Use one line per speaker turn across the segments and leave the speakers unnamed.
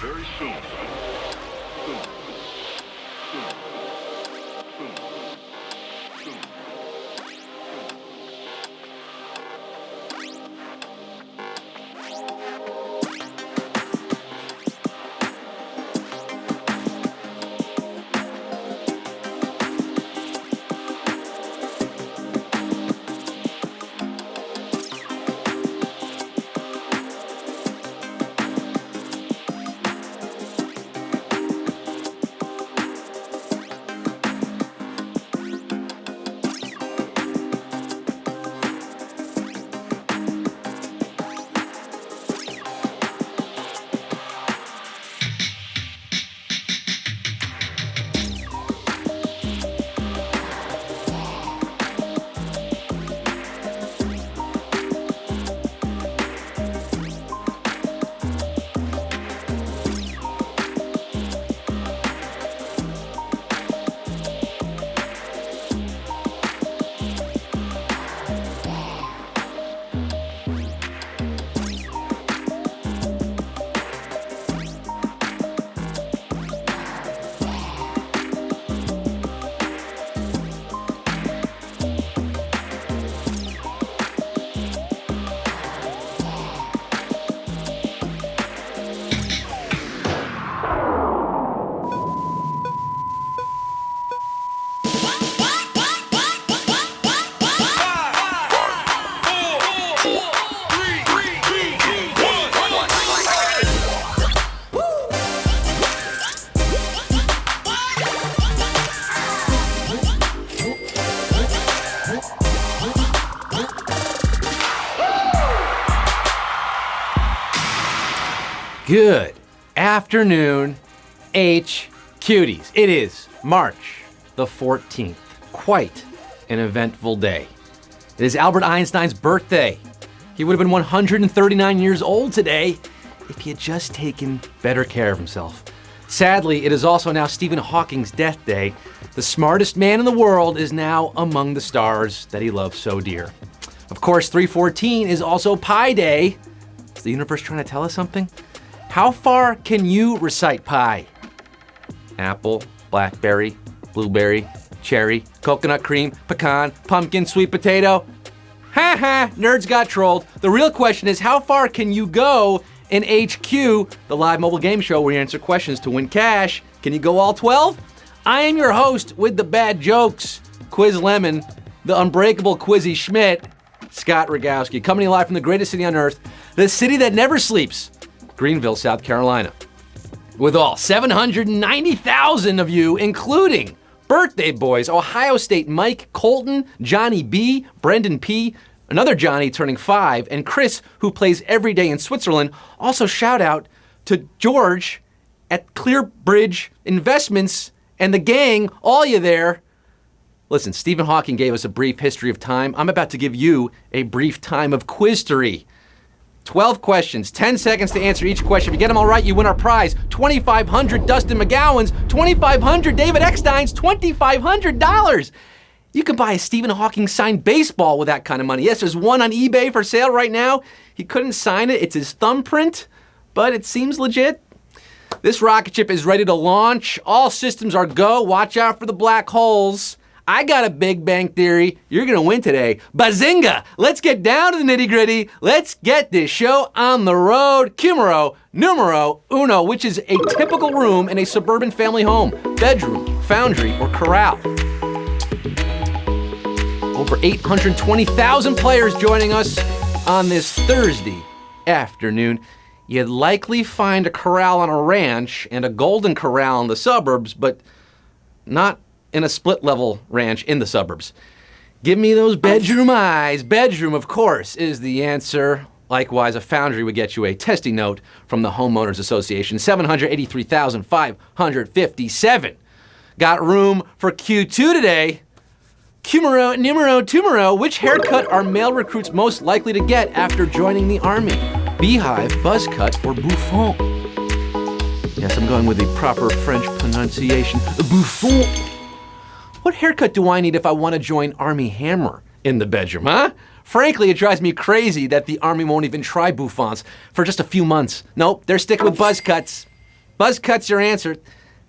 very soon.
Good afternoon, H-Cuties. It is March the 14th. Quite an eventful day. It is Albert Einstein's birthday. He would have been 139 years old today if he had just taken better care of himself. Sadly, it is also now Stephen Hawking's death day. The smartest man in the world is now among the stars that he loves so dear. Of course, 314 is also Pi Day. Is the universe trying to tell us something? How far can you recite pi? Apple, blackberry, blueberry, cherry, coconut cream, pecan, pumpkin, sweet potato. Ha ha, nerds got trolled. The real question is, how far can you go in HQ, the live mobile game show where you answer questions to win cash? Can you go all 12? I am your host with the bad jokes, Quiz Lemon, the unbreakable Quizzy Schmidt, Scott Rogowski, coming live from the greatest city on earth, the city that never sleeps, Greenville, South Carolina. With all 790,000 of you, including birthday boys, Ohio State Mike, Colton, Johnny B, Brendan P, another Johnny turning 5, and Chris, who plays every day in Switzerland. Also shout out to George at Clearbridge Investments and the gang, all you there. Listen, Stephen Hawking gave us a brief history of time. I'm about to give you a brief time of quiztery. 12 questions, 10 seconds to answer each question. If you get them all right, you win our prize. 2,500 Dustin McGowan's, 2,500 David Eckstein's, $2,500. You can buy a Stephen Hawking signed baseball with that kind of money. Yes, there's one on eBay for sale right now. He couldn't sign it. It's his thumbprint, but it seems legit. This rocket ship is ready to launch. All systems are go. Watch out for the black holes. I got a Big Bang Theory. You're gonna win today. Bazinga! Let's get down to the nitty gritty. Let's get this show on the road. Cumero, numero uno, which is a typical room in a suburban family home. Bedroom, foundry, or corral. Over 820,000 players joining us on this Thursday afternoon. You'd likely find a corral on a ranch and a golden corral in the suburbs, but not in a split-level ranch in the suburbs. Give me those bedroom eyes. Bedroom, of course, is the answer. Likewise, a foundry would get you a testing note from the Homeowners Association. 783,557. Got room for Q2 today. Cumero, numero, tumero. Which haircut are male recruits most likely to get after joining the Army? Beehive, buzz cut, or bouffon? Yes, I'm going with the proper French pronunciation. Bouffon. What haircut do I need if I want to join Army Hammer in the bedroom, huh? Frankly, it drives me crazy that the Army won't even try bouffants for just a few months. Nope, they're sticking with buzz cuts. Buzz cuts your answer.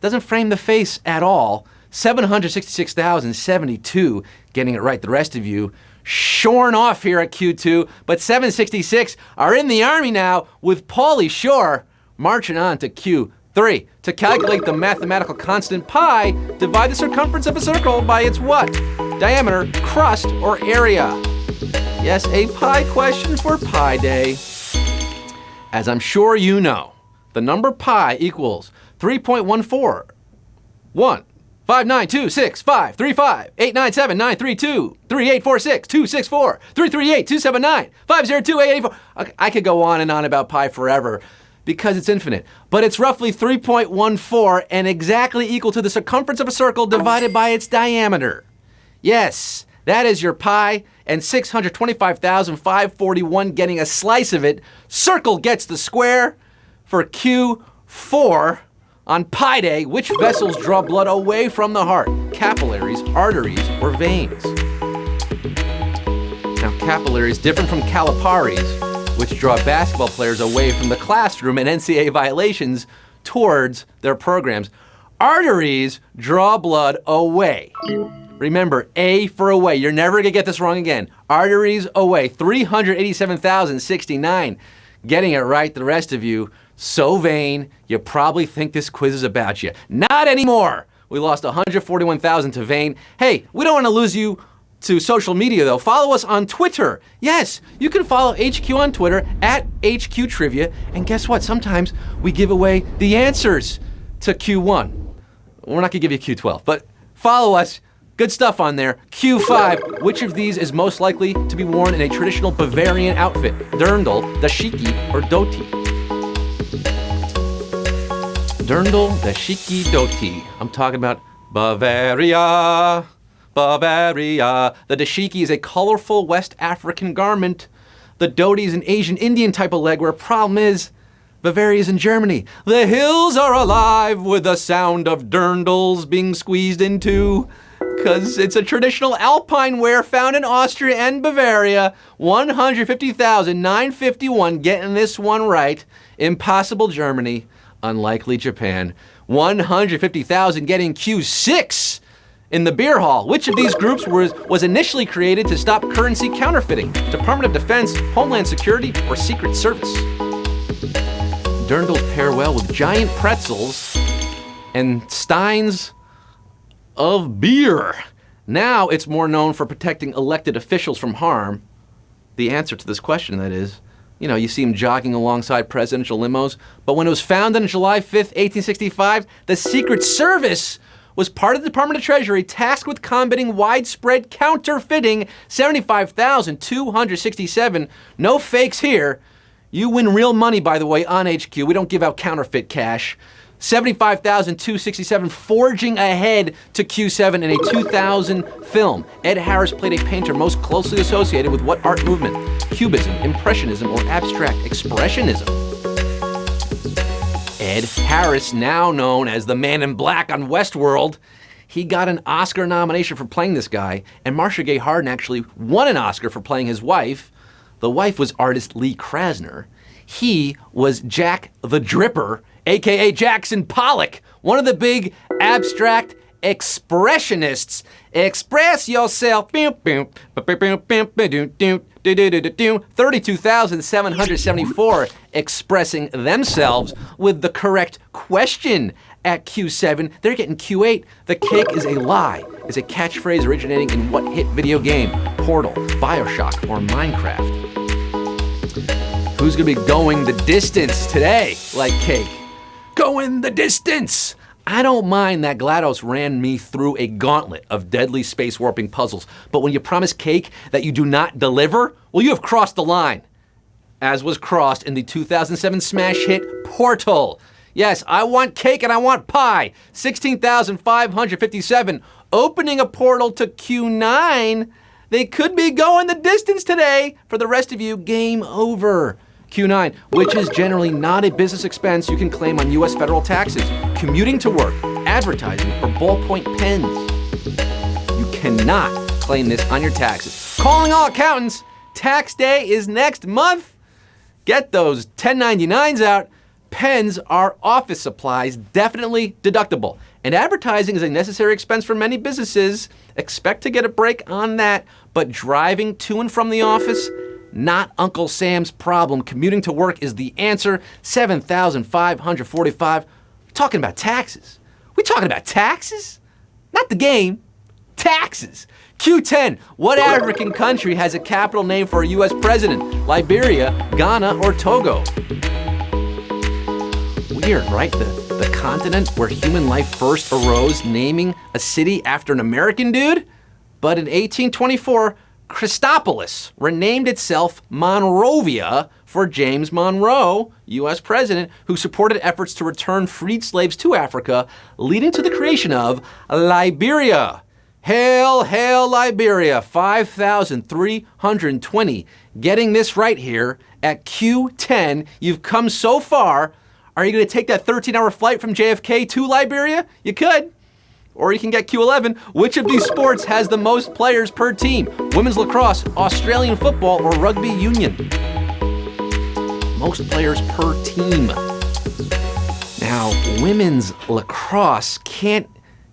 Doesn't frame the face at all. 766,072, getting it right. The rest of you shorn off here at Q2, but 766 are in the Army now with Pauly Shore marching on to Q3. To calculate the mathematical constant pi, divide the circumference of a circle by its what? Diameter, crust, or area. Yes, a pi question for Pi Day. As I'm sure you know, the number pi equals 3.14, 1, 5, 9, 2, 6, 5, 3, 5, 8, 9, 7, 9, 3, 2, 3, 8, 4, 6, 2, 6, 4, 3, 3, 8, 2, 7, 9, 5, 0, 2, 8, 8, 4. Okay, I could go on and on about pi forever because it's infinite. But it's roughly 3.14 and exactly equal to the circumference of a circle divided by its diameter. Yes, that is your pi, and 625,541 getting a slice of it. Circle gets the square for Q4. On Pi Day, which vessels draw blood away from the heart? Capillaries, arteries, or veins? Now, capillaries, different from caliparies, which draw basketball players away from the classroom and NCAA violations towards their programs. Arteries draw blood away. Remember, A for away. You're never going to get this wrong again. Arteries away. 387,069. Getting it right, the rest of you, so vain, you probably think this quiz is about you. Not anymore. We lost 141,000 to vain. Hey, we don't want to lose you to social media, though. Follow us on Twitter. Yes, you can follow HQ on Twitter at HQ Trivia. And guess what? Sometimes we give away the answers to Q1. We're not going to give you Q12, but follow us. Good stuff on there. Q5, which of these is most likely to be worn in a traditional Bavarian outfit? Dirndl, dashiki, or dhoti? Dirndl, dashiki, dhoti. I'm talking about Bavaria, Bavaria. The dashiki is a colorful West African garment. The dhoti is an Asian Indian type of legwear. Problem is, Bavaria's in Germany. The hills are alive with the sound of dirndls being squeezed into. Because it's a traditional alpine wear found in Austria and Bavaria. 150,951 getting this one right. Impossible Germany. Unlikely Japan. 150,000 getting Q6 in the beer hall. Which of these groups was initially created to stop currency counterfeiting? Department of Defense, Homeland Security, or Secret Service? Dirndls pair well with giant pretzels and steins of beer. Now it's more known for protecting elected officials from harm. The answer to this question, that is, you see them jogging alongside presidential limos. But when it was founded on July 5th, 1865, the Secret Service was part of the Department of Treasury tasked with combating widespread counterfeiting. 75,267. No fakes here. You win real money, by the way, on HQ. We don't give out counterfeit cash. 75,267 forging ahead to Q7 in a 2000 film. Ed Harris played a painter most closely associated with what art movement? Cubism, Impressionism, or Abstract Expressionism? Ed Harris, now known as the Man in Black on Westworld. He got an Oscar nomination for playing this guy, and Marcia Gay Harden actually won an Oscar for playing his wife. The wife was artist Lee Krasner. He was Jack the Dripper, aka Jackson Pollock, one of the big abstract expressionists. Express yourself. 32,774 expressing themselves with the correct question at Q7. They're getting Q8. The cake is a lie is a catchphrase originating in what hit video game? Portal, BioShock, or Minecraft? Who's gonna be going the distance today like cake? Going the distance! I don't mind that GLaDOS ran me through a gauntlet of deadly space warping puzzles, but when you promise cake that you do not deliver, well, you have crossed the line, as was crossed in the 2007 smash hit Portal. Yes, I want cake and I want pie. 16,557 opening a portal to Q9. They could be going the distance today. For the rest of you, game over. Q9, which is generally not a business expense you can claim on U.S. federal taxes. Commuting to work, advertising, or ballpoint pens. You cannot claim this on your taxes. Calling all accountants, tax day is next month. Get those 1099s out. Pens are office supplies, definitely deductible. And advertising is a necessary expense for many businesses. Expect to get a break on that. But driving to and from the office, not Uncle Sam's problem. Commuting to work is the answer. $7,545. We're talking about taxes. We talking about taxes? Not the game. Taxes. Q10. What African country has a capital name for a U.S. president? Liberia, Ghana, or Togo? Weird, right? The continent where human life first arose, naming a city after an American dude? But in 1824, Christopolis renamed itself Monrovia for James Monroe, U.S. president, who supported efforts to return freed slaves to Africa, leading to the creation of Liberia. Hail, hail, Liberia, 5,320. Getting this right here at Q10. You've come so far. Are you going to take that 13-hour flight from JFK to Liberia? You could. Or you can get Q11. Which of these sports has the most players per team? Women's lacrosse, Australian football, or rugby union? Most players per team. Now, women's lacrosse can't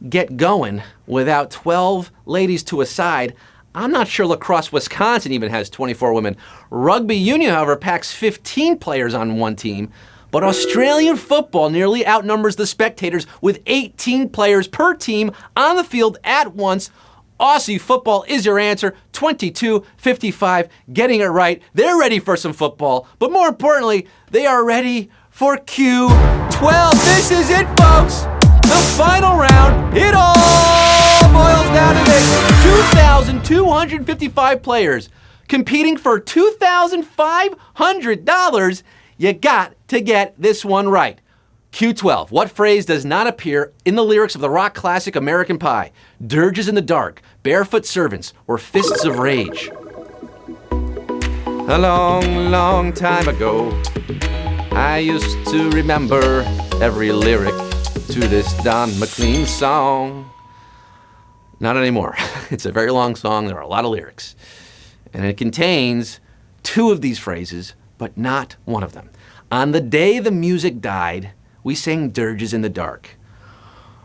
get going without 12 ladies to a side. I'm not sure Lacrosse Wisconsin even has 24 women. Rugby union, however, packs 15 players on one team. But Australian football nearly outnumbers the spectators with 18 players per team on the field at once. Aussie football is your answer. 22-55, getting it right. They're ready for some football, but more importantly, they are ready for Q12. This is it, folks. The final round. It all boils down to this. 2,255 players competing for $2,500. You got to get this one right. Q12. What phrase does not appear in the lyrics of the rock classic American Pie? Dirges in the dark, barefoot servants, or fists of rage? A long, long time ago, I used to remember every lyric to this Don McLean song. Not anymore. It's a very long song. There are a lot of lyrics. And it contains two of these phrases, but not one of them. On the day the music died, we sang Dirges in the Dark.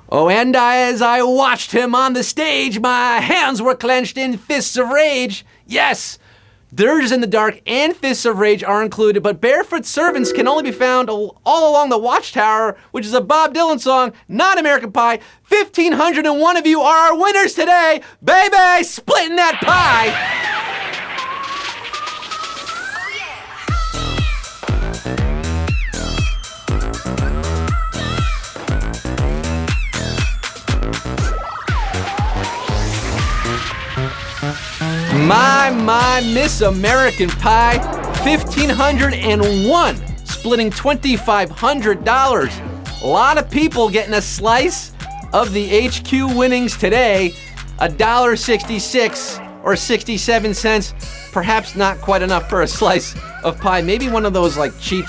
Oh, and as I watched him on the stage, my hands were clenched in fists of rage. Yes, Dirges in the Dark and Fists of Rage are included, but Barefoot Servants can only be found all along the Watchtower, which is a Bob Dylan song, not American Pie. 1,501 of you are our winners today. Baby, splitting that pie. My, Miss American Pie, 1,501, splitting $2,500. A lot of people getting a slice of the HQ winnings today, $1.66 or 67 cents. Perhaps not quite enough for a slice of pie. Maybe one of those like cheap,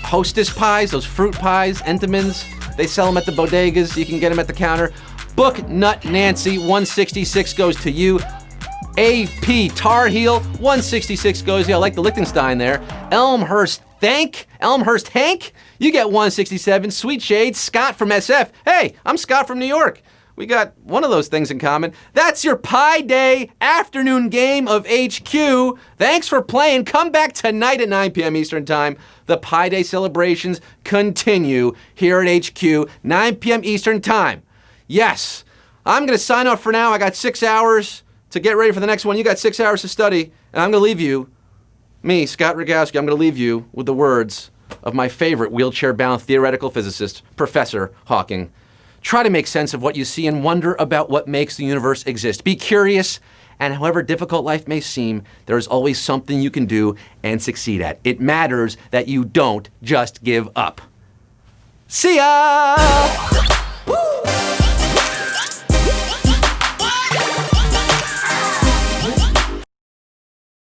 Hostess pies, those fruit pies, Entenmann's. They sell them at the bodegas. You can get them at the counter. Book Nut Nancy, 166 goes to you. AP Tar Heel, 166 goes to you. I like the Liechtenstein there. Elmhurst Hank, you get 167. Sweet Shade, Scott from SF. Hey, I'm Scott from New York. We got one of those things in common. That's your Pie Day afternoon game of HQ. Thanks for playing. Come back tonight at 9 p.m. Eastern Time. The Pie Day celebrations continue here at HQ, 9 p.m. Eastern Time. Yes, I'm going to sign off for now. I got 6 hours to get ready for the next one. You got 6 hours to study, and I'm going to leave you, me, Scott Rogowski, I'm going to leave you with the words of my favorite wheelchair-bound theoretical physicist, Professor Hawking. Try to make sense of what you see and wonder about what makes the universe exist. Be curious, and however difficult life may seem, there is always something you can do and succeed at. It matters that you don't just give up. See ya!